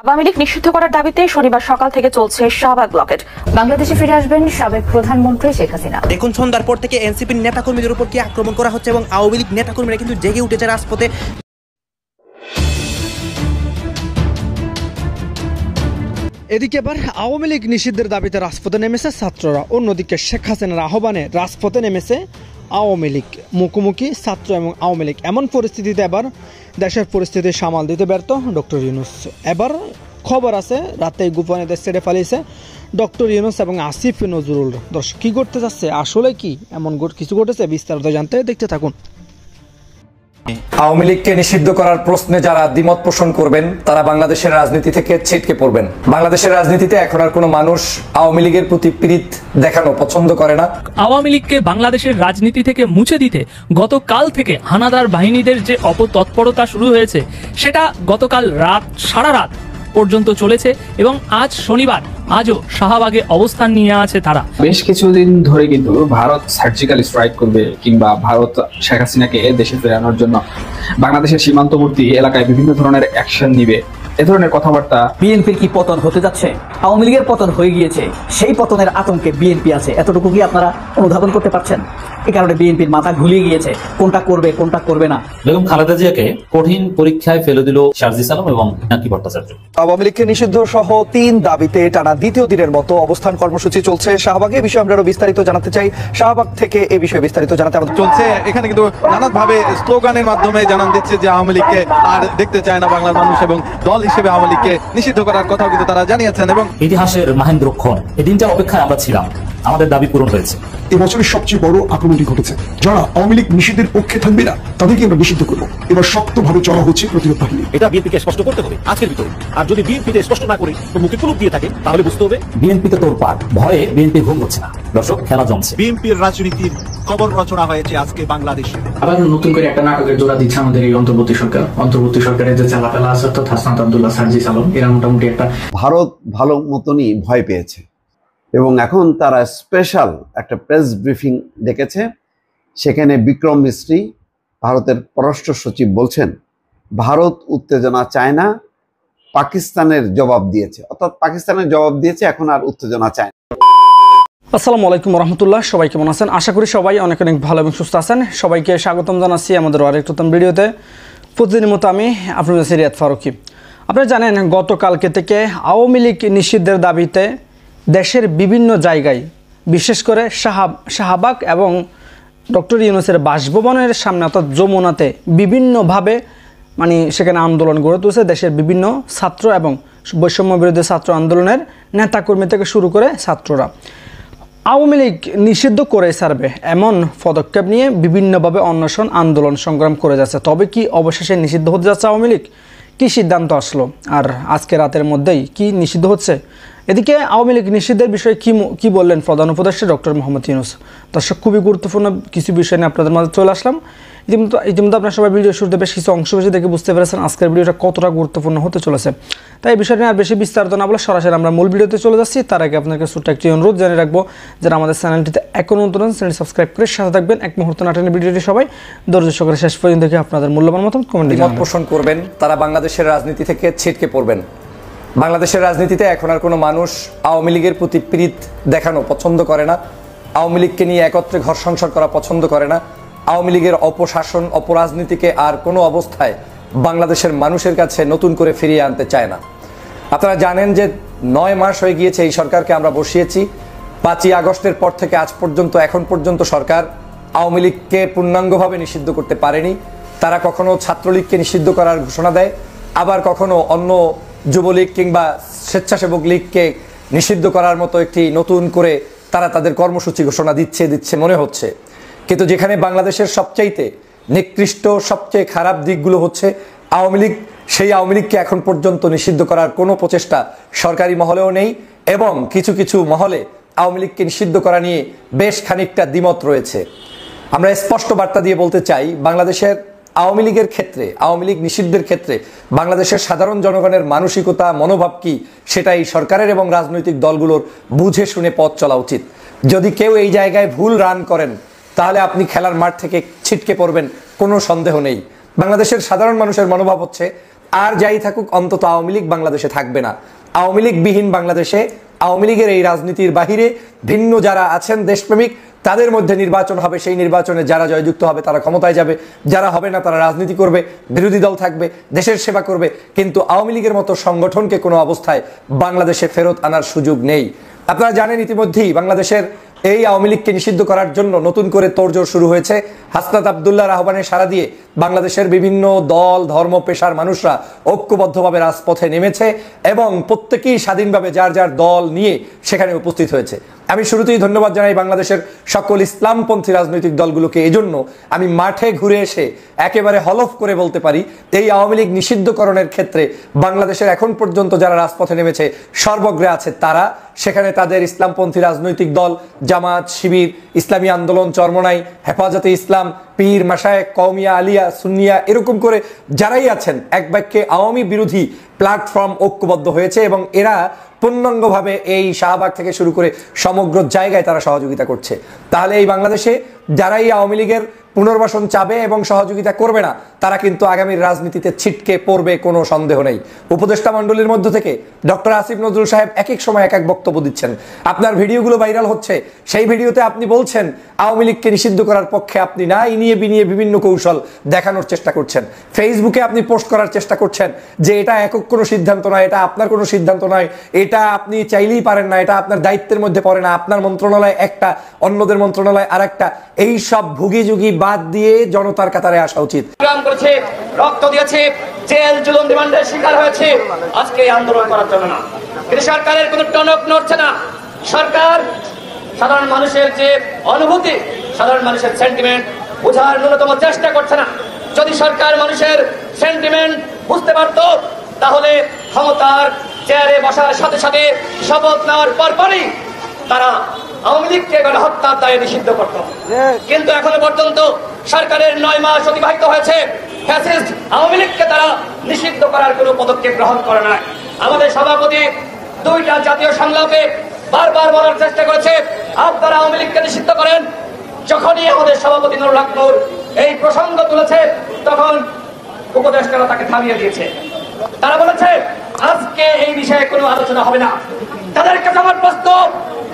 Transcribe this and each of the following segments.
আওয়ামী লীগ নিষিদ্ধ করার দাবিতে শনিবার সকাল থেকে চলছে শাহবাগ ব্লকেট। বাংলাদেশে ফিরে আসবেন সাবেক প্রধানমন্ত্রী শেখ হাসিনা। দেখুন, সন্ধ্যার পর থেকে এনসিপির নেতাকর্মীদের উপর কি আক্রমণ করা হচ্ছে এবং আওয়ামী লীগ নেতাকর্মীরা কিন্তু জেগে উঠেছে রাজপথে। এদিকে এবার আওয়ামী লীগ নিষিদ্ধের দাবিতে রাজপথে নেমেছে ছাত্ররা, অন্যদিকে শেখ হাসিনার আহ্বানে রাজপথে নেমেছে আওয়ামী লীগ। মুখোমুখি ছাত্র এবং আওয়ামী লীগ। এমন পরিস্থিতিতে এবার দেশের পরিস্থিতি সামাল দিতে ব্যর্থ ডক্টর ইউনূস। এবার খবর আছে রাতে গোপনে দেশ ছেড়ে পালিয়েছে ডক্টর ইউনূস এবং আসিফ নজরুল। দর্শক, কি করতে যাচ্ছে, আসলে কি এমন কিছু ঘটেছে, বিস্তারিত জানতে দেখতে থাকুন। আওয়ামী লীগকে নিষিদ্ধ করার প্রশ্নে যারা দ্বিমত পোষণ করবেন তারা বাংলাদেশের রাজনীতি থেকে ছিটকে পড়বেন। বাংলাদেশের রাজনীতিতে এখন আর কোনো মানুষ আওয়ামী লীগের প্রতি প্রীতি দেখানো পছন্দ করে না। আওয়ামী লীগকে বাংলাদেশের রাজনীতি থেকে মুছে দিতে গতকাল থেকে হানাদার বাহিনীদের যে অপতৎপরতা শুরু হয়েছে সেটা গতকাল সারা রাত পর্যন্ত চলেছে এবং আজ শনিবার আজও শাহবাগে অবস্থান নিয়ে আছে তারা। বেশ কিছুদিন ধরে কিন্তু ভারত সার্জিক্যাল স্ট্রাইক করবে কিংবা ভারত শেখ হাসিনাকে দেশে ফেরানোর জন্য বাংলাদেশের সীমান্তবর্তী এলাকায় বিভিন্ন ধরনের অ্যাকশন নিবে, এ ধরনের কথাবার্তা। বিএনপির কি পতন হতে যাচ্ছে? আওয়ামী লীগের পতন হয়ে গিয়েছে, সেই পতনের আতঙ্কে বিএনপি আছে, এতটুকু কি আপনারা অনুধাবন করতে পারছেন? এই কারণে বিএনপির মাথা ঘুলিয়ে গিয়েছে, কোনটা করবে কোনটা করবে না। বেগম খালেদা জিয়াকে কঠিন পরীক্ষায় ফেলে দিল শারজিস আলম এবং নাকি ভট্টাচার্য। আওয়ামী লীগকে নিষিদ্ধ সহ ৩ দাবিতে টানা দ্বিতীয় দিনের মতো অবস্থান কর্মসূচি চলছে শাহবাগে। এই বিষয়ে আমরা আরো বিস্তারিত জানাতে চাই। শাহবাগ থেকে এই বিষয়ে বিস্তারিত জানাতে আমাদের চলছে। এখানে কিন্তু নানাভাবে স্লোগানের মাধ্যমে জানান দিচ্ছে যে আওয়ামী লীগকে আর দেখতে চায় না বাংলার মানুষ এবং দল হিসেবে আওয়ামী লীগকে নিষিদ্ধ করার কথাও কিন্তু তারা জানিয়েছেন। এবং ইতিহাসের মাহেন্দ্রক্ষণ, এই দিনটার অপেক্ষায় আমরা ছিলাম, আমাদের দাবি পূরণ হয়েছে। এবছরের সবচেয়ে বড় আক্রমণটি ঘটেছে। যারা আওয়ামী লীগ নিষিদ্ধের পক্ষে থাকবে না তাদেরকে আমরা নিষিদ্ধ করবো। এবার শক্তভাবে চলা হচ্ছে প্রতিরোধ বাহিনী। এটা বিএনপিকে স্পষ্ট করতে হবে আজকের ভিতরে। আর যদি বিএনপিতে স্পষ্ট না করে মুখে কুলুপ দিয়ে থাকে তাহলে বুঝতে হবে বিএনপিতে তোড়পাড়, ভয়ে বিএনপি ঘুম হচ্ছে না। দর্শক, খেলা জমছে। বিএনপির রাজনীতির খবর রচনা হয়েছে আজকে বাংলাদেশে। আবার নতুন করে একটা নাটকের জোড়া দিচ্ছে আমাদের এই অন্তর্বর্তী সরকার। অন্তর্বর্তী সরকারের যে চালাপেলা আছে অর্থাৎ হাসনাত আব্দুল্লাহ, সার্জিস আলম, এরা মোটামুটি একটা ভারত ভালো মতনই ভয় পেয়েছে এবং এখন তারা স্পেশাল একটা প্রেস ব্রিফিং ডেকেছে। সেখানে বিক্রম মিস্ত্রি, ভারতের পররাষ্ট্র সচিব, বলছেন ভারত উত্তেজনা চায় না, পাকিস্তানের জবাব দিয়েছে, অর্থাৎ পাকিস্তানের জবাব দিয়েছে, এখন আর উত্তেজনা চায় না। আসসালামু আলাইকুম রহমতুল্লাহ। সবাই কেমন আছেন? আশা করি সবাই অনেক অনেক ভালো এবং সুস্থ আছেন। সবাইকে স্বাগতম জানাচ্ছি আমাদের আরেক নতুন ভিডিওতে। প্রতিদিনের মতো আমি আপনাদের রিয়াদ ফারুকি। আপনারা জানেন গতকালকে থেকে আওয়ামী লীগ নিষিদ্ধের দাবিতে দেশের বিভিন্ন জায়গায়, বিশেষ করে শাহবাগ এবং ডক্টর ইউনূসের বাসভবনের সামনে অর্থাৎ যমুনাতে বিভিন্নভাবে সেখানে আন্দোলন গড়ে তুলেছে দেশের বিভিন্ন ছাত্র এবং বৈষম্য বিরোধী ছাত্র আন্দোলনের নেতাকর্মী থেকে শুরু করে ছাত্ররা। আওয়ামী লীগ নিষিদ্ধ করে ছাড়বে এমন পদক্ষেপ নিয়ে বিভিন্নভাবে অন্বেষণ, আন্দোলন, সংগ্রাম করে যাচ্ছে। তবে কি অবশেষে নিষিদ্ধ হতে যাচ্ছে আওয়ামী লীগ? কী সিদ্ধান্ত আসলো আর আজকে রাতের মধ্যেই কি নিষিদ্ধ হচ্ছে? এদিকে আওয়ামী লীগ নিষিদ্ধের বিষয়ে কি বললেন প্রধান উপদেষ্টা ডক্টর মোহাম্মদ ইউনূস? দর্শক, খুবই গুরুত্বপূর্ণ কিছু বিষয় নিয়ে আপনাদের মাঝে চলে আসলাম। ইতিমধ্যে আপনার সবাই ভিডিও শুরুতে বেশ কিছু অংশ বেশি দেখে বুঝতে পেরেছেন আজকের ভিডিওটা কতটা গুরুত্বপূর্ণ হতে চলেছে। তাই এই বিষয়টা নিয়ে আর বেশি বিস্তারিত না বলে সরাসরি আমরা মূল ভিডিওতে চলে যাচ্ছি। তার আগে আপনাকে ছোট্ট একটি অনুরোধ জানিয়ে রাখবো, যারা আমাদের চ্যানেলটিতে এখনো নতুন চ্যানেল সাবস্ক্রাইব করে সাথে থাকবেন। এক মুহূর্ত না টেনে ভিডিওটি সবাই ধৈর্য সহকারে শেষ পর্যন্ত দেখে আপনাদের মূল্যবান মতামত কমেন্টে দ্বিমত পোষণ করবেন, তারা বাংলাদেশের রাজনীতি থেকে ছিটকে পড়বেন। বাংলাদেশের রাজনীতিতে এখন আর কোনো মানুষ আওয়ামী লীগের প্রতি প্রীতি দেখানো পছন্দ করে না, আওয়ামী লীগকে নিয়ে একত্রে ঘর সংসার করা পছন্দ করে না, আওয়ামী লীগের অপশাসন, অপরাজনীতিকে আর কোনো অবস্থায় বাংলাদেশের মানুষের কাছে নতুন করে ফিরিয়ে আনতে চায় না। আপনারা জানেন যে 9 মাস হয়ে গিয়েছে এই সরকারকে আমরা বসিয়েছি। 5ই আগস্টের পর থেকে আজ পর্যন্ত এখন পর্যন্ত সরকার আওয়ামী লীগকে পূর্ণাঙ্গভাবে নিষিদ্ধ করতে পারেনি। তারা কখনো ছাত্রলীগকে নিষিদ্ধ করার ঘোষণা দেয়, আবার কখনো অন্য যুবলীগ কিংবা স্বেচ্ছাসেবক লীগকে নিষিদ্ধ করার মতো একটি নতুন করে তারা তাদের কর্মসূচি ঘোষণা দিচ্ছে মনে হচ্ছে। কিন্তু যেখানে বাংলাদেশের সবচাইতে নিকৃষ্ট, সবচেয়ে খারাপ দিকগুলো হচ্ছে আওয়ামী লীগ, সেই আওয়ামী লীগকে এখন পর্যন্ত নিষিদ্ধ করার কোনো প্রচেষ্টা সরকারি মহলেও নেই এবং কিছু কিছু মহলে আওয়ামী লীগকে নিষিদ্ধ করা নিয়ে বেশ খানিকটা দ্বিমত রয়েছে। আমরা স্পষ্ট বার্তা দিয়ে বলতে চাই, বাংলাদেশের আওয়ামী লীগের ক্ষেত্রে, আওয়ামী লীগ নিষিদ্ধের ক্ষেত্রে বাংলাদেশের সাধারণ জনগণের মানসিকতা, মনোভাব কি, সেটাই সরকারের এবং রাজনৈতিক দলগুলোর বুঝে শুনে পথ চলা উচিত। যদি কেউ এই জায়গায় ভুল রান করেন তাহলে আপনি খেলার মাঠ থেকে ছিটকে পড়বেন, কোনো সন্দেহ নেই। বাংলাদেশের সাধারণ মানুষের মনোভাব হচ্ছে আর যাই থাকুক, অন্তত আওয়ামী লীগ বাংলাদেশে থাকবে না। আওয়ামী লীগবিহীন বাংলাদেশে আওয়ামী লীগের এই রাজনীতির বাহিরে ভিন্ন যারা আছেন দেশপ্রেমিক, তাদের মধ্যে নির্বাচন হবে। সেই নির্বাচনে যারা জয়যুক্ত হবে তারা ক্ষমতায় যাবে, যারা হবে না তারা রাজনীতি করবে, বিরোধী দল থাকবে, দেশের সেবা করবে। কিন্তু আওয়ামী লীগের মতো সংগঠনকে কোনো অবস্থায় বাংলাদেশে ফেরত আনার সুযোগ নেই। আপনারা জানেন ইতিমধ্যেই বাংলাদেশের এই আওয়ামী লীগকে নিষিদ্ধ করার জন্য নতুন করে তোড়জোড় শুরু হয়েছে। হাসনাত আবদুল্লাহর আহ্বানে সাড়া দিয়ে বাংলাদেশের বিভিন্ন দল, ধর্ম, পেশার মানুষরা ঐক্যবদ্ধভাবে রাজপথে নেমেছে এবং প্রত্যেকেই স্বাধীনভাবে যার যার দল নিয়ে সেখানে উপস্থিত হয়েছে। আমি শুরুতেই ধন্যবাদ জানাই বাংলাদেশের সকল ইসলামপন্থী রাজনৈতিক দলগুলোকে। এজন্য আমি মাঠে ঘুরে এসে একেবারে হলফ করে বলতে পারি, এই আওয়ামী লীগ নিষিদ্ধকরণের ক্ষেত্রে বাংলাদেশের এখন পর্যন্ত যারা রাজপথে নেমেছে সর্বগ্রে আছে তারা। সেখানে তাদের ইসলামপন্থী রাজনৈতিক দল জামাত, শিবির, ইসলামী আন্দোলন, চরমনাই, হেফাজতে ইসলাম, পীর, মাশায়েখ, কওমিয়া, আলিয়া, সুন্নিয়া, এরকম করে যারাই আছেন এক বাক্যে আওয়ামী বিরোধী প্ল্যাটফর্ম ঐক্যবদ্ধ হয়েছে এবং এরা পূর্ণাঙ্গভাবে এই শাহবাগ থেকে শুরু করে সমগ্র জায়গায় তারা সহযোগিতা করছে। তাহলে এই বাংলাদেশে যারাই আওয়ামী লীগের পুনর্বাসন চাবে এবং সহযোগিতা করবে না তারা কিন্তু আগামীর রাজনীতিতে ছিটকে পড়বে, কোনো সন্দেহ নেই। উপদেষ্টা মণ্ডলীর মধ্য থেকে ডক্টর আসিফ নজরুল সাহেব এক এক সময় এক এক বক্তব্য দিচ্ছেন। আপনার ভিডিওগুলো ভাইরাল হচ্ছে, সেই ভিডিওতে আপনি বলছেন আওয়ামী লীগকে নিষিদ্ধ করার পক্ষে আপনি না, ইনিয়ে বিনিয়ে বিভিন্ন কৌশল দেখানোর চেষ্টা করছেন। ফেসবুকে আপনি পোস্ট করার চেষ্টা করছেন যে এটা একক কোনো সিদ্ধান্ত নয়, এটা আপনার কোনো সিদ্ধান্ত নয়, এটা আপনি চাইলেই পারেন না, এটা আপনার দায়িত্বের মধ্যে পড়ে না, আপনার মন্ত্রণালয় একটা, অন্যদের মন্ত্রণালয় আর একটা। এই সব ভুগিযুগি বাদ দিয়ে জনতার কাতারে আসা উচিত। রক্ত দিয়েছে, জেল জুলুম রিমান্ডের শিকার হয়েছে, আজকে এই আন্দোলন করার জন্য না। কিন্তু সরকারের কোনো টনক নড়ছে না। সরকার সাধারণ মানুষের যে অনুভূতি, সাধারণ মানুষের সেন্টিমেন্ট বোঝার ন্যূনতম চেষ্টা করছে না। যদি সরকার মানুষের সেন্টিমেন্ট বুঝতে পারত তাহলে ক্ষমতার চেয়ারে বসার সাথে সাথে শপথ নেওয়ার পরপরই তারা আওয়ামী লীগকে গণহত্যার দায়ে নিষিদ্ধ করত। কিন্তু এখনো পর্যন্ত সরকারের 9 মাস অতিবাহিত হয়েছে, ফ্যাসিস্ট আওয়ামী লীগকে তারা নিষিদ্ধ করার কোনো পদক্ষেপ গ্রহণ করে না। আমাদের সভাপতি 2টা জাতীয় সংলাপে বারবার বলার চেষ্টা করেছে আপনারা আওয়ামী লীগকে নিষিদ্ধ করেন। যখনই আমাদের সভাপতি নুরুল হক নূর এই প্রসঙ্গ তুলেছে তখন উপদেষ্টারা তাকে থামিয়ে দিয়েছে। তারা বলেছে আজকে এই বিষয়ে কোনো আলোচনা হবে না। তাদের কাছে আমার প্রশ্ন,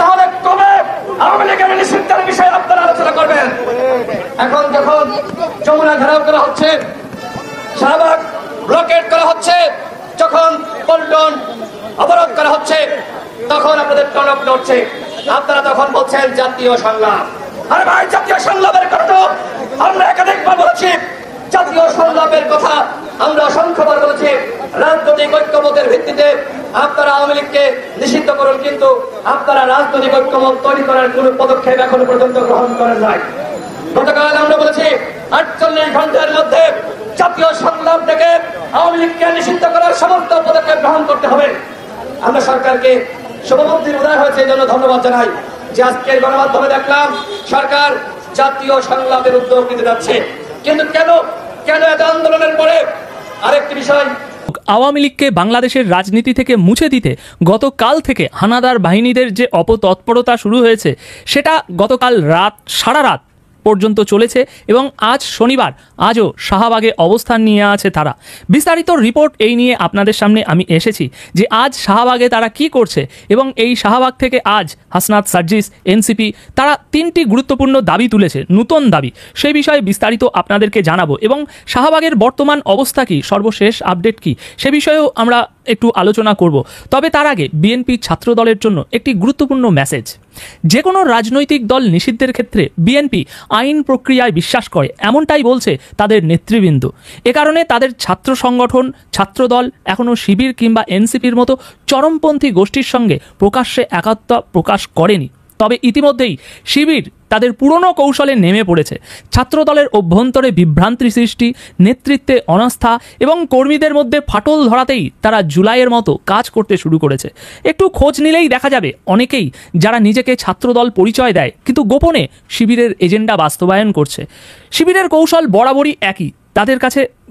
তাহলে কবে আওয়ামী লীগের নিষিদ্ধের বিষয়ে আপনারা আলোচনা করবেন? এখন যখন যমুনা ঘেরাও করা হচ্ছে, শাহবাগ ব্লকেট করা হচ্ছে, যখন পল্টন অবরোধ করা হচ্ছে, তখন আপনাদের টনক নড়ছে। আপনারা তখন বলছেন জাতীয় সংলাপ। আরে ভাই, জাতীয় সংলাপের কথা আমরা একাধিকবার বলেছি। জাতীয় সংলাপের কথা আমরা অসংখ্যবার বলেছি। রাজনৈতিক ঐক্যমতের ভিত্তিতে আপনারা আওয়ামী লীগকে নিষিদ্ধ করুন, কিন্তু আপনারা রাজনৈতিক ঐক্যমত তৈরি করার কোন পদক্ষেপ এখনো পর্যন্ত গ্রহণ করেন নাই। গতকাল আমরা বলেছি 48 ঘন্টার মধ্যে জাতীয় সংলাপ থেকে আওয়ামী লীগকে নিষিদ্ধ করার সমস্ত পদক্ষেপ গ্রহণ করতে হবে। আমরা সরকারকে শুভবুদ্ধির উদয় হয়েছে এই জন্য ধন্যবাদ জানাই যে আজকের গণমাধ্যমে দেখলাম সরকার জাতীয় সংলাপের উদ্যোগ নিতে যাচ্ছে। কিন্তু কেন এত আন্দোলনের পরে? আরেকটি বিষয়, আওয়ামী লীগকে বাংলাদেশের রাজনীতি থেকে মুছে দিতে গতকাল থেকে হানাদার বাহিনীদের যে অপতৎপরতা শুরু হয়েছে সেটা গতকাল সারা রাত পর্যন্ত চলেছে এবং আজ শনিবার, আজও শাহবাগে অবস্থান নিয়ে আছে তারা। বিস্তারিত রিপোর্ট এই নিয়ে আপনাদের সামনে আমি এসেছি যে আজ শাহবাগে তারা কি করছে এবং এই শাহবাগ থেকে আজ হাসনাত, সার্জিস, এনসিপি তারা 3টি গুরুত্বপূর্ণ দাবি তুলেছে, নতুন দাবি। সেই বিষয়ে বিস্তারিত আপনাদেরকে জানাবো এবং শাহবাগের বর্তমান অবস্থা কি, সর্বশেষ আপডেট কি, সে বিষয়েও আমরা একটু আলোচনা করব। তবে তার আগে বিএনপি ছাত্র দলের জন্য একটি গুরুত্বপূর্ণ মেসেজ। যে কোনো রাজনৈতিক দল নিষিদ্ধের ক্ষেত্রে বিএনপি আইন প্রক্রিয়ায় বিশ্বাস করে, এমনটাই বলছে তাদের নেতৃবৃন্দ। এ কারণে তাদের ছাত্র সংগঠন, ছাত্রদল এখনও শিবির কিংবা এনসিপির মতো চরমপন্থী গোষ্ঠীর সঙ্গে প্রকাশ্যে একাত্মতা প্রকাশ করেনি। তবে ইতিমধ্যেই শিবির তাদের পুরনো কৌশলে নেমে পড়েছে। ছাত্রদলের অভ্যন্তরে বিভ্রান্তি সৃষ্টি, নেতৃত্বে অনাস্থা এবং কর্মীদের মধ্যে ফাটল ধরাতেই তারা জুলাইয়ের মতো কাজ করতে শুরু করেছে। একটু খোঁজ নিলেই দেখা যাবে অনেকেই যারা নিজেকে ছাত্রদল পরিচয় দেয় কিন্তু গোপনে শিবিরের এজেন্ডা বাস্তবায়ন করছে। শিবিরের কৌশল বরাবরই একই,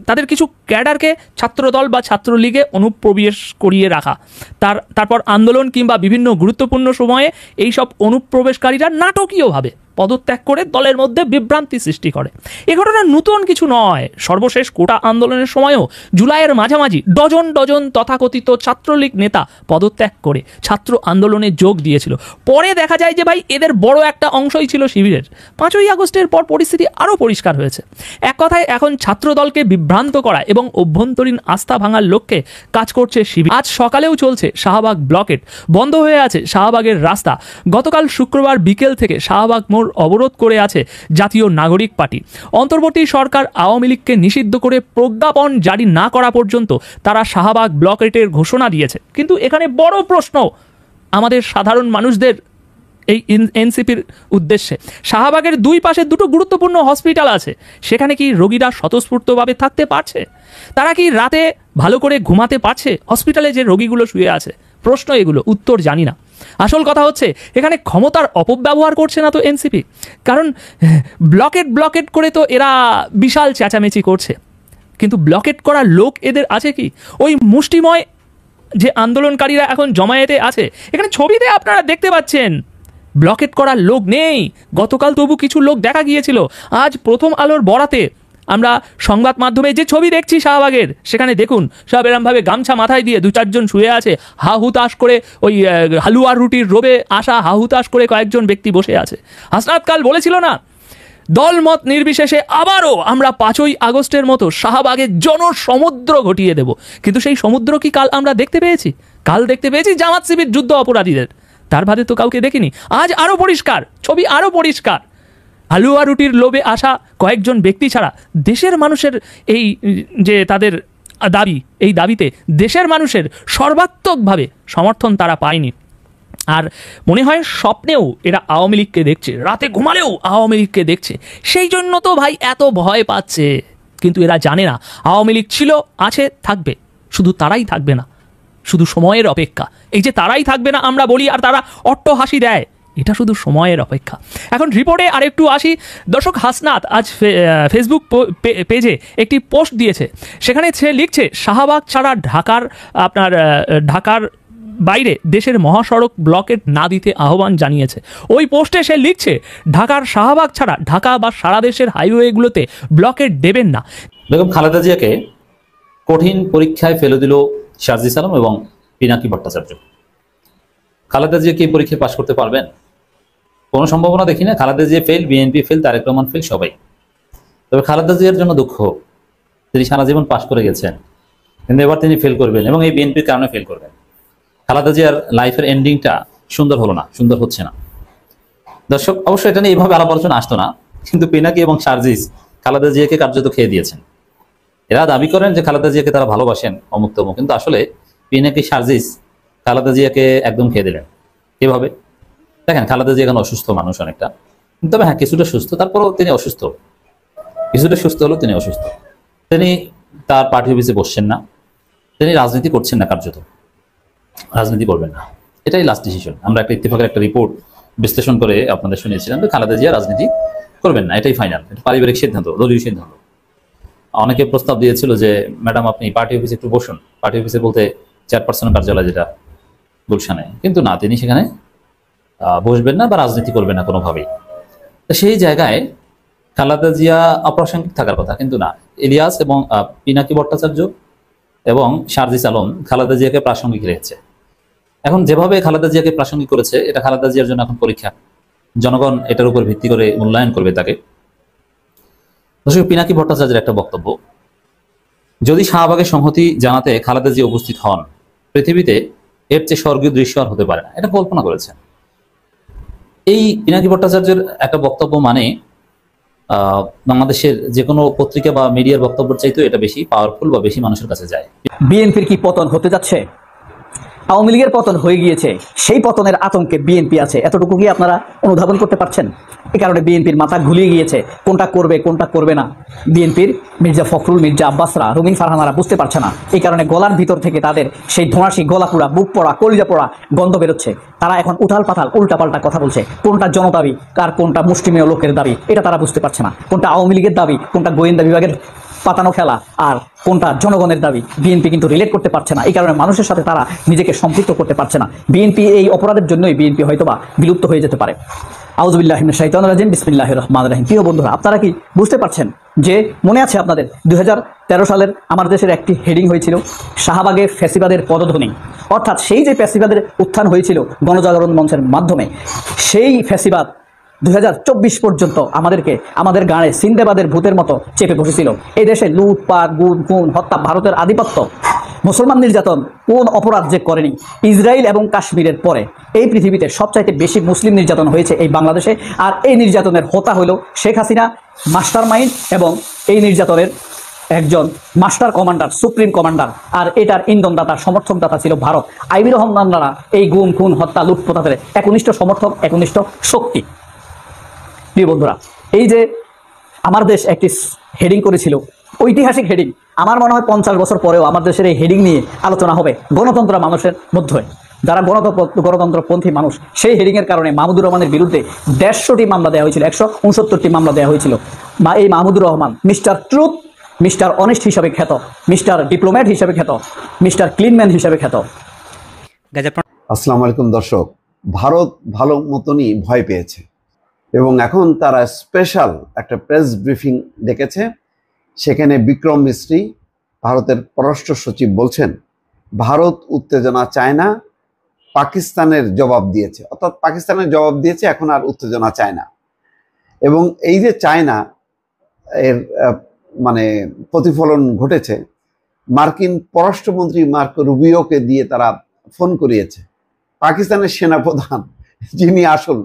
তাদের কিছু ক্যাডারকে ছাত্রদল বা ছাত্রলীগে অনুপ্রবেশ করিয়ে রাখা, তারপর আন্দোলন কিংবা বিভিন্ন গুরুত্বপূর্ণ সময়ে এইসব অনুপ্রবেশকারীরা নাটকীয়ভাবে পদত্যাগ করে দলের মধ্যে বিভ্রান্তি সৃষ্টি করে। এ ঘটনা নতুন কিছু নয়। সর্বশেষ কোটা আন্দোলনের সময়ও জুলাইয়ের মাঝামাঝি ডজন ডজন তথাকথিত ছাত্রলীগ নেতা পদত্যাগ করে ছাত্র আন্দোলনে যোগ দিয়েছিল। পরে দেখা যায় যে ভাই এদের বড় একটা অংশই ছিল শিবিরের। 5ই আগস্টের পর পরিস্থিতি আরও পরিষ্কার হয়েছে। এক কথায় এখন ছাত্র দলকে বিভ্রান্ত করা এবং অভ্যন্তরীণ আস্থা ভাঙার লক্ষ্যে কাজ করছে শিবির। আজ সকালেও চলছে শাহবাগ ব্লকেট, বন্ধ হয়ে আছে শাহবাগের রাস্তা। গতকাল শুক্রবার বিকেল থেকে শাহবাগ মোড় অবরোধ করে আছে জাতীয় নাগরিক পার্টি। অন্তর্বর্তী সরকার আওয়ামী লীগকে নিষিদ্ধ করে প্রজ্ঞাপন জারি না করা পর্যন্ত তারা শাহবাগ ব্লকেটের ঘোষণা দিয়েছে। কিন্তু এখানে বড় প্রশ্ন আমাদের সাধারণ মানুষদের এই এনসিপির উদ্দেশ্যে, শাহবাগের দুই পাশে দুটো গুরুত্বপূর্ণ হসপিটাল আছে, সেখানে কি রোগীরা স্বতঃস্ফূর্তভাবে থাকতে পারছে? তারা কি রাতে ভালো করে ঘুমাতে পারছে? হসপিটালে যে রোগীগুলো শুয়ে আছে, প্রশ্ন এগুলো, উত্তর জানি না। আসল কথা হচ্ছে এখানে ক্ষমতার অপব্যবহার করছে না তো এনসিপি? কারণ ব্লকেট করে তো এরা বিশাল চেঁচামেচি করছে, কিন্তু ব্লকেট করার লোক এদের আছে কি? ওই মুষ্টিময় যে আন্দোলনকারীরা এখন জমায়েতে আছে, এখানে ছবিতে আপনারা দেখতে পাচ্ছেন ব্লকেট করার লোক নেই। গতকাল তবু কিছু লোক দেখা গিয়েছিল। আজ প্রথম আলোর বরাতে আমরা সংবাদ মাধ্যমে যে ছবি দেখছি শাহবাগের, সেখানে দেখুন সব এরমভাবে গামছা মাথায় দিয়ে 2-4 জন শুয়ে আছে, হাহুতাশ করে ওই হালুয়ার রুটির রোবে আসা হাহুতাশ করে কয়েকজন ব্যক্তি বসে আছে। হাসনাত কাল বলেছিল না, দলমত নির্বিশেষে আবারও আমরা 5ই আগস্টের মতো শাহবাগের জনসমুদ্র ঘটিয়ে দেব। কিন্তু সেই সমুদ্র কি কাল আমরা দেখতে পেয়েছি? কাল দেখতে পেয়েছি জামাত শিবির যুদ্ধ অপরাধীদের, তার বাদে তো কাউকে দেখিনি। আজ আরও পরিষ্কার, ছবি আরও পরিষ্কার। হালুয়া রুটির লোভে আসা কয়েকজন ব্যক্তি ছাড়া দেশের মানুষের এই যে তাদের দাবি, এই দাবিতে দেশের মানুষের সর্বাত্মকভাবে সমর্থন তারা পায়নি। আর মনে হয় স্বপ্নেও এরা আওয়ামী লীগকে দেখছে, রাতে ঘুমালেও আওয়ামী লীগকে দেখছে। সেই জন্য তো ভাই এত ভয় পাচ্ছে। কিন্তু এরা জানে না আওয়ামী লীগ ছিল, আছে, থাকবে। শুধু তারাই থাকবে না, শুধু সময়ের অপেক্ষা। এই যে তারাই থাকবে না আমরা বলি আর তারা অট্টহাসি দেয়, এটা শুধু সময়ের অপেক্ষা। এখন রিপোর্টে আরেকটু আসি। দর্শক, হাসনাত আজ ফেসবুক পেজে একটি পোস্ট দিয়েছে। সেখানে সে লিখছে, শাহবাগ ছাড়া ঢাকার বাইরে দেশের মহাসড়ক ব্লকেট না দিতে আহ্বান জানিয়েছে। ওই পোস্টে সে লিখছে, ঢাকার শাহবাগ ছাড়া ঢাকা বা সারা দেশের হাইওয়েগুলোতে ব্লকেট দেবেন না। বেগম খালেদা জিয়াকে কঠিন পরীক্ষায় ফেলে দিল শারজিস আলম এবং পিনাকি ভট্টাচার্য। খালেদা জিয়া কি পরীক্ষায় পাশ করতে পারবেন? কোনো সম্ভাবনা দেখি না। Khaleda Zia fail, BNP fail, Tarique Rahman fail, সবাই। তবে খালেদা জিয়ার জন্য দুঃখ, তিনি সারা জীবন পাশ করে গেছেন, কিন্তু এবার তিনি ফেল করবেন এবং এই বিএনপির কারণে ফেল করবেন। খালেদা জিয়ার লাইফের এন্ডিংটা সুন্দর হলো না, সুন্দর হচ্ছে না। দর্শক, অবশ্যই এটা নিয়ে এইভাবে আলাপ আলোচনা আসতো না, কিন্তু পিনাকি এবং শারজিস খালেদা জিয়াকে কার্যত খেয়ে দিয়েছেন। এরা দাবি করেন যে খালেদা জিয়াকে তারা ভালোবাসেন, অমুক তমুক, কিন্তু আসলে পিনাকি শারজিস খালেদা জিয়াকে একদম খেয়ে দিলেন। কিভাবে দেখেন, খালেদা জিয়া এখন অসুস্থ মানুষ অনেকটা, তবে হ্যাঁ কিছুটা সুস্থ, তারপরও তিনি অসুস্থ, কিছুটা সুস্থ হলেও তিনি অসুস্থ। তিনি তার পার্টি অফিসে বসছেন না, তিনি রাজনীতি করছেন না, কার্যত রাজনীতি করবেন না, এটাই লাস্ট ডিসিশন। আমরা একটা ইত্তেফাকের একটা রিপোর্ট বিশ্লেষণ করে আপনাদের শুনিয়েছিলাম যে খালেদা জিয়া রাজনীতি করবেন না, এটাই ফাইনাল, এটা পারিবারিক সিদ্ধান্ত, দলীয় সিদ্ধান্ত। অনেকে প্রস্তাব দিয়েছিল যে ম্যাডাম আপনি পার্টি অফিসে একটু বসুন, পার্টি অফিসে বলতে চেয়ারপারসনের কার্যালয় যেটা গুলশানে, কিন্তু না, তিনি সেখানে বসবেন না বা রাজনীতি করবেন না কোনোভাবেই। তো সেই জায়গায় খালেদা জিয়া অপ্রাসঙ্গিক থাকার কথা, কিন্তু না, ইলিয়াস এবং পিনাকি ভট্টাচার্য এবং শারজিস আলম খালেদা জিয়াকে প্রাসঙ্গিক রেখেছে। এখন যেভাবে খালেদা জিয়াকে প্রাসঙ্গিক করেছে, এটা খালেদা জিয়ার জন্য এখন পরীক্ষা। জনগণ এটার উপর ভিত্তি করে মূল্যায়ন করবে তাকে। দর্শক, পিনাকি ভট্টাচার্যের একটা বক্তব্য, যদি শাহবাগের সংহতি জানাতে খালেদা জিয়া উপস্থিত হন, পৃথিবীতে এর চেয়ে স্বর্গীয় দৃশ্য আর হতে পারে না, এটা কল্পনা করেছেন। এই পিনাকি ভট্টাচার্যের একটা বক্তব্য মানে বাংলাদেশের যে কোনো পত্রিকা বা মিডিয়ার বক্তব্যের চাইতেও এটা বেশি পাওয়ারফুল বা বেশি মানুষের কাছে যায়। বিএনপির কি পতন হতে যাচ্ছে? আওয়ামী লীগের পতন হয়ে গিয়েছে, সেই পতনের আতঙ্কে বিএনপি আছে, এতটুকু কি আপনারা অনুধাবন করতে পারছেন? এই কারণে বিএনপির মাথা ঘুলিয়ে গিয়েছে, কোনটা করবে কোনটা করবে না। বিএনপির মির্জা ফখরুল, মির্জা আব্বাসরা, রুমিন ফারহানারা বুঝতে পারছে না। এই কারণে গলার ভিতর থেকে তাদের সেই ধোঁয়াশি, গলা পোড়া, বুক পোড়া, কলিজা পোড়া গন্ধ বেরোচ্ছে। তারা এখন উঠাল পাতাল উল্টাপাল্টা কথা বলছে। কোনটা জনদাবি আর কোনটা মুষ্টিমেয় লোকের দাবি, এটা তারা বুঝতে পারছে না। কোনটা আওয়ামী লীগের দাবি, কোনটা গোয়েন্দা বিভাগের পাতানো খেলা আর কোনটা জনগণের দাবি বিএনপি কিন্তু রিলেট করতে পারছে না। এই কারণে মানুষের সাথে তারা নিজেকে সম্পৃক্ত করতে পারছে না। বিএনপি এই অপরাধের জন্যই বিএনপি হয়তোবা বিলুপ্ত হয়ে যেতে পারে। আউযুবিল্লাহি মিনাশ শাইতানির রাজিম, বিসমিল্লাহির রহমানির রহিম। প্রিয় বন্ধুরা, আপনারা কি বুঝতে পারছেন যে মনে আছে আপনাদের 2013 সালের আমার দেশের একটি হেডিং হয়েছিল শাহবাগে ফ্যাসিবাদের পদধ্বনি, অর্থাৎ সেই যে ফ্যাসিবাদের উত্থান হয়েছিল গণজাগরণ মঞ্চের মাধ্যমে, সেই ফ্যাসিবাদ 2024 পর্যন্ত আমাদের গাঁড়ে সিন্দেবাদের ভূতের মতো চেপে বসেছিল। এই দেশে লুটপাট, গুম, খুন, হত্যা, ভারতের আধিপত্য, মুসলমান নির্যাতন, কোন অপরাধ যে করেনি। ইসরায়েল এবং কাশ্মীরের পরে এই পৃথিবীতে সবচাইতে বেশি মুসলিম নির্যাতন হয়েছে এই বাংলাদেশে। আর এই নির্যাতনের হোতা হলো শেখ হাসিনা মাস্টার মাইন্ড, এবং এই নির্যাতনের একজন মাস্টার কমান্ডার, সুপ্রিম কমান্ডার, আর এটার ইন্ধনদাতা, সমর্থকদাতা ছিল ভারত। আইবি রহমানরা এই গুম, খুন, হত্যা, লুটপাটের একনিষ্ঠ সমর্থক, একনিষ্ঠ শক্তি। প্রিয় বন্ধুরা, এই যে আমার দেশ একটি হেডিং করেছিল, ঐতিহাসিক হেডিং, আমার মনে হয় 50 বছর পরেও আমার দেশের এই হেডিং নিয়ে আলোচনা হবে গণতন্ত্র মানুষের মধ্যে। যারা গণতন্ত্রপন্থী মানুষ, সেই হেডিংয়ের কারণে মাহমুদুর রহমানের বিরুদ্ধে 150টি মামলা দেওয়া হয়েছিল, 169টি মামলা দেওয়া হয়েছিল। এই Mahmudur Rahman mister truth, mister honest হিসাবে খ্যাত, মিস্টার ডিপ্লোম্যাট হিসাবে খ্যাত, মিস্টার ক্লিনম্যান হিসাবে খ্যাত। আসসালামু আলাইকুম দর্শক, ভারত ভালো মতনই ভয় পেয়েছে এবং এখন তারা স্পেশাল একটা প্রেস ব্রিফিং ডেকেছে। সেখানে বিক্রম মিস্ত্রি, ভারতের পররাষ্ট্র সচিব, বলছেন ভারত উত্তেজনা চায় না, পাকিস্তানের জবাব দিয়েছে, অর্থাৎ পাকিস্তানের জবাব দিয়েছে, এখন আর উত্তেজনা চায় না। এবং এই যে চায় না, এর মানে প্রতিফলন ঘটেছে। মার্কিন পররাষ্ট্রমন্ত্রী মার্কো রুবিওকে দিয়ে তারা ফোন করিয়েছে পাকিস্তানের সেনাপ্রধান, যিনি আসল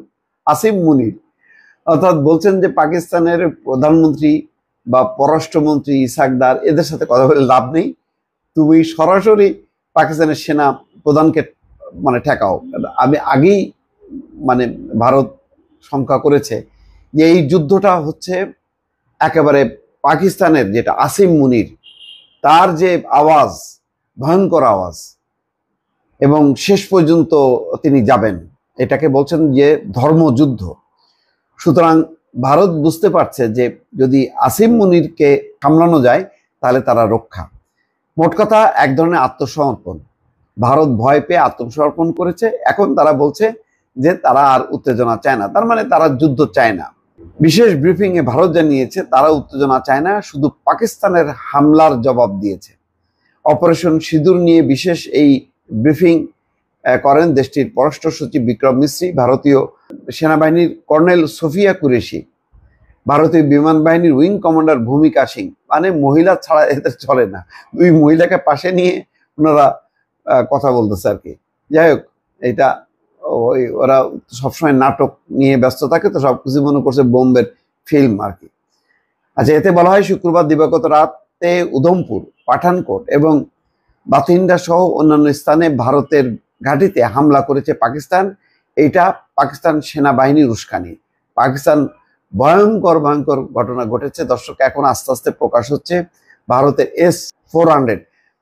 আসিম মুনির, অর্থাৎ বলছেন যে পাকিস্তানের প্রধানমন্ত্রী বা পররাষ্ট্রমন্ত্রী ইসাকদার, এদের সাথে কথা বলে লাভ নেই, তুমি সরাসরি পাকিস্তানের সেনা প্রধানকে মানে ঠেকাও। আমি আগেই মানে ভারত শঙ্কা করেছে যে এই যুদ্ধটা হচ্ছে একেবারে পাকিস্তানের, যেটা আসিম মুনির, তার যে আওয়াজ, ভয়ঙ্কর আওয়াজ, এবং শেষ পর্যন্ত তিনি যাবেন, এটাকে বলছেন যে ধর্মযুদ্ধ। সুতরাং ভারত বুঝতে পারছে যে যদি আসিম মুনিরকে সামলানো যায় তাহলে তারা রক্ষা। মোট কথা এক ধরনের আত্মসমর্পণ। ভারত ভয় পেয়ে আত্মসমর্পণ করেছে। এখন তারা বলছে যে তারা আর উত্তেজনা চায় না, তার মানে তারা যুদ্ধ চায় না। বিশেষ ব্রিফিংয়ে ভারত জানিয়েছে তারা উত্তেজনা চায় না, শুধু পাকিস্তানের হামলার জবাব দিয়েছে। অপারেশন সিঁদুর নিয়ে বিশেষ এই ব্রিফিং করেন দেশটির পররাষ্ট্র সচিব বিক্রম মিস্ত্রি, ভারতীয় সেনাবাহিনীর কর্নেল সোফিয়া কুরেশি, ভারতীয় বিমান বাহিনীর উইং কমান্ডার ভূমিকা সিং। মানে মহিলা ছাড়া এদের চলে না, দুই মহিলাকে পাশে নিয়ে ওনারা কথা বলতেছে আর কি। যাই হোক, এটা ওরা সবসময় নাটক নিয়ে ব্যস্ত থাকে, তো সবকিছু মনে করছে বোম্বের ফিল্ম আর কি। আচ্ছা, এতে বলা হয় শুক্রবার দিবাগত রাতে উধমপুর, পাঠানকোট এবং বাথিন্ডা সহ অন্যান্য স্থানে ভারতের ঘাঁটিতে হামলা করেছে পাকিস্তান। এটা পাকিস্তান সেনাবাহিনীর উস্কানি। পাকিস্তান ভয়ঙ্কর ঘটনা ঘটেছে দর্শক। এখন আস্তে আস্তে প্রকাশ হচ্ছে ভারতের S-400,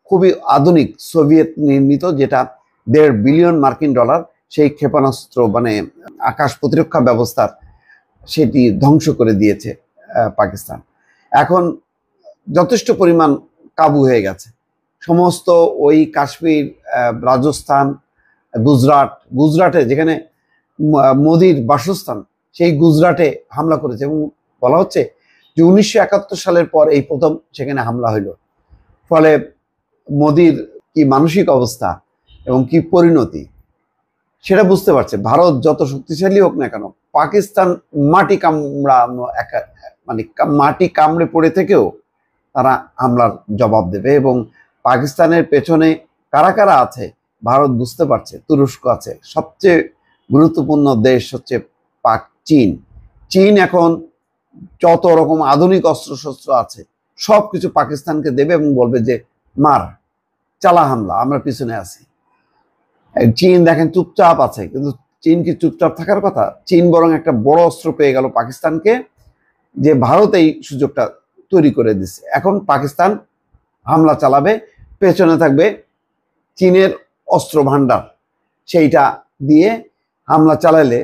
খুবই আধুনিক সোভিয়েত নির্মিত, যেটা $1.5 বিলিয়ন মার্কিন ডলার, সেই ক্ষেপণাস্ত্র মানে আকাশ প্রতিরক্ষা ব্যবস্থার সেটি ধ্বংস করে দিয়েছে পাকিস্তান। এখন যথেষ্ট পরিমাণ কাবু হয়ে গেছে। সমস্ত ওই কাশ্মীর, রাজস্থান, গুজরাটে যেখানে মোদির বাসস্থান, সেই গুজরাটে হামলা করেছে। এবং বলা হচ্ছে যে 1971 সালের পর এই প্রথম সেখানে হামলা হইল। ফলে মোদির কি মানসিক অবস্থা এবং কি পরিণতি সেটা বুঝতে পারছে। ভারত যত শক্তিশালী হোক না কেন, পাকিস্তান মাটি কামড়ানো, মানে মাটি কামড়ে পড়ে থেকেও তারা হামলার জবাব দেবে। এবং পাকিস্তানের পেছনে কারা কারা আছে ভারত বুঝতে পারছে। তুরস্ক আছে, সবচেয়ে গুরুত্বপূর্ণ দেশ হচ্ছে চীন এখন যত রকম আধুনিক অস্ত্রশস্ত্র আছে সব কিছু পাকিস্তানকে দেবে এবং বলবে যে মার, চালা হামলা, আমরা পিছনে আছি। চীন দেখেন চুপচাপ আছে, কিন্তু চীন কি চুপচাপ থাকার কথা? চীন বরং একটা বড় অস্ত্র পেয়ে গেল পাকিস্তানকে, যে ভারত এই সুযোগটা তৈরি করে দিচ্ছে। এখন পাকিস্তান হামলা চালাবে, পেছনে থাকবে চীনের অস্ত্র ভান্ডার, সেইটা দিয়ে হামলা চালালে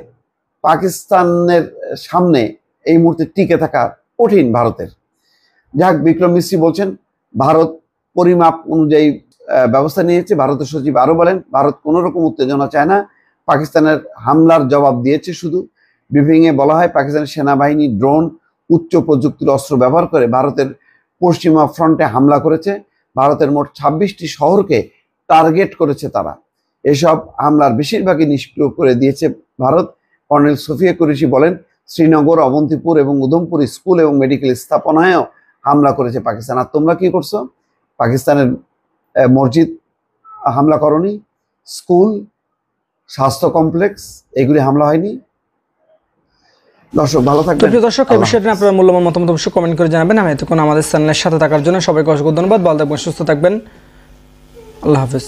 পাকিস্তানের সামনে এই মুহূর্তে টিকে থাকা কঠিন ভারতের। যাক, বিক্রম মিশ্রি বলছেন ভারত পরিমাপ অনুযায়ী ব্যবস্থা নিয়েছে। ভারতের সচিব আরো বলেন, ভারত কোনো রকম উত্তেজনা চায় না, পাকিস্তানের হামলার জবাব দিয়েছে। শুধু ব্রিফিংয়ে বলা হয়, পাকিস্তানের সেনাবাহিনী ড্রোন, উচ্চ প্রযুক্তির অস্ত্র ব্যবহার করে ভারতের পশ্চিমা ফ্রন্টে হামলা করেছে। ভারতের মোট 26টি শহরকে টার্গেট করেছে তারা। এসব হামলার বেশিরভাগই নিষ্ক্রিয় করে দিয়েছে ভারত। কর্নেল সোফিয়া কুরেশি বলেন, শ্রীনগর, অবন্তিপুর এবং উধমপুর স্কুল এবং মেডিকেল স্থাপনায়ও হামলা করেছে পাকিস্তান। আর তোমরা কি করছো? পাকিস্তানের মসজিদ হামলা করনি, স্কুল, স্বাস্থ্য কমপ্লেক্স, এগুলি হামলা হয়নি? দর্শক ভালো থাকবেন। প্রিয় দর্শক, এই বিষয়টি আপনার মূল্যবান মতামত অবশ্যই কমেন্ট করে জানাবেন। আমি এতক্ষণ আমাদের চ্যানেলের সাথে থাকার জন্য সবাইকে অসংখ্য ধন্যবাদ। ভালো থাকবেন, সুস্থ থাকবেন। আল্লাহ হাফেজ।